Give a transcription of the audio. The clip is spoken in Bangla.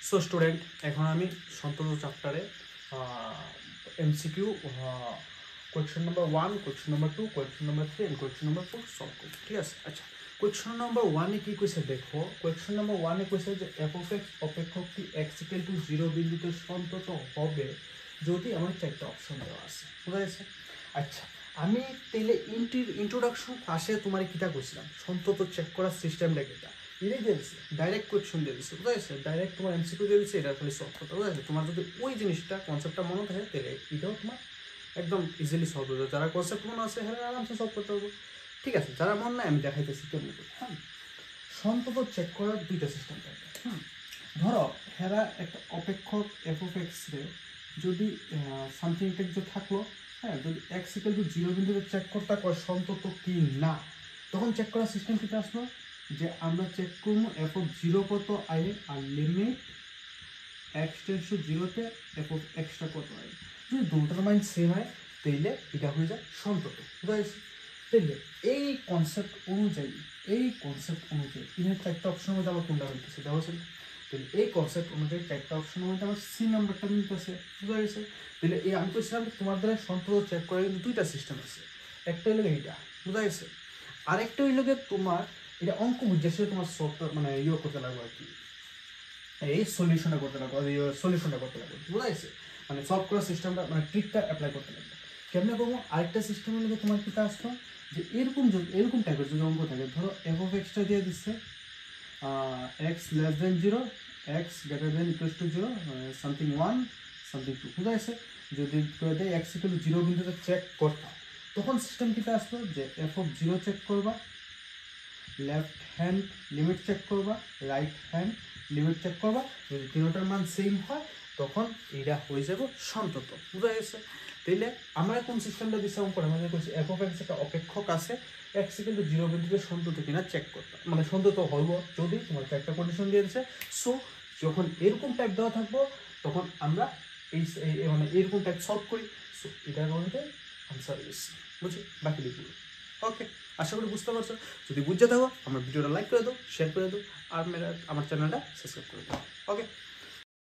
সো স্টুডেন্ট এখন আমি সন্তত চ্যাপ্টারে MCQ question number 1, question number 2, question number 3 and question number 4 solve করব। ঠিক আছে, আচ্ছা কোয়েশ্চন নাম্বার 1 এ কি কইছে দেখো। কোয়েশ্চন নাম্বার 1 এ কইছে যে f of x অপেক্ষকটি x = 0 বিন্দুতে সন্তত হবে যদি আমার চারটা অপশন দেওয়া আছে। বুঝা গেছে? আচ্ছা আমি তাইলে ইন্ট্রোডাকশন ক্লাসে তোমার কিটা কইছিলাম সন্তত চেক করার সিস্টেমটা কিটা এটাই দিয়েছে, ডাইরেক্ট কোয়েশ্চন দিয়ে দিচ্ছে। বুঝা গেছে? ডাইরেক্ট তোমার এমসিকিউ দিয়ে দিচ্ছে, এটা খালি সলভ করতে। বুঝা গেছে? তোমার যদি ওই জিনিসটা কনসেপ্টটা মনে থাকে তাহলে এটাও তোমার একদম ইজিলি সলভ হয়ে যাবে। যারা কনসেপ্ট মনে আছে হ্যাঁ আরামসে সলভ করতে পারবো। ঠিক আছে, যারা মনে নাই আমি দেখাইতেছি কেমন করে। হ্যাঁ, সন্তত চেক করার দুইটা সিস্টেম থাকে। ধরো হেরা একটা অপেক্ষক এফ অফ এক্স রে যদি সামথিং একটা কিছু থাকলো, হ্যাঁ যদি এক্স ইকুয়াল টু 0 বিন্দুতে চেক করতে কয় সন্তত কি না, তখন চেক করার সিস্টেম কিটা আসলো যে আমরা চেক করবো এফ অফ 0 কত আই আর লিমিট x টেন্ডস টু 0 তে এফ অফ এক্সটা কত আই। যদি দুটোর মান সেম হয় তাইলে এটা হয়ে যায় সন্তত। বুঝা গেছে? তাইলে এই কনসেপ্ট অনুযায়ী এখানে চারটা অপশনের মধ্যে আমার কোনটা হইতেছে দেওয়া আছে। তাহলে এই কনসেপ্ট অনুযায়ী চারটা অপশনের মধ্যে আমার সি নাম্বারটা মিলতেছে। বুঝা গেছে? তাহলে এই আমি বলছিলাম তোমার দ্বারা সন্তত চেক করার কিন্তু দুইটা সিস্টেম আছে। একটা হইলো এইটা, বুঝা গেছে? আরেকটা হইলো তোমার এটা অঙ্ক বুঝে তোমার সফটওয়্যার মানে করতে লাগবে আর কি, এই সলিউশনটা করতে লাগবে, বুঝা গেছে? মানে সলভ করার সিস্টেমটা মানে ট্রিকটা অ্যাপ্লাই করতে লাগবে। কেমনে করবো? আরেকটা সিস্টেম হলে তোমার কিটা আসলো যে এরকম টাইপের যদি অঙ্ক থাকে, ধরো এফ অফ এক্সটা দিয়ে দিচ্ছে x less than 0, x greater than equal to 0, something 1 something 2। বুঝা গেছে? যদি করে দেয় এক্স ইকুয়াল টু 0 বিন্দুতে চেক করতাম, তখন সিস্টেম কিটা আসলো যে এফ অফ 0 চেক করবা, লেফট হ্যান্ড লিমিট চেক করবা, রাইট হ্যান্ড লিমিট চেক করবা। যদি তিনটার মান সেম হয় তখন এটা হয়ে যাবে সন্তত। বুঝা গেছে? তাইলে আমরা কোন সিস্টেমটা দিচ্ছি অঙ্ক আমাদের কইছি এফ অফ এক্স একটা অপেক্ষক আছে, এক্স কিন্তু 0 বিন্দুতে সন্তত কিনা চেক করতে, মানে সন্তত হইব যদি তোমার একটা কন্ডিশন দিয়ে দিচ্ছে। সো যখন এরকম টাইপ দেওয়া থাকবো তখন আমরা এই মানে এরকম টাইপ সলভ করি। সো এটার মধ্যে আনসার এসেছে। বুঝছি? বাকি লিখব। ওকে, আশা করি বুঝতে পারছো। যদি বুঝতে থাকো আমার ভিডিওটা লাইক করে দাও, শেয়ার করে দাও আর আমার চ্যানেলটা সাবস্ক্রাইব করে দাও। ওকে।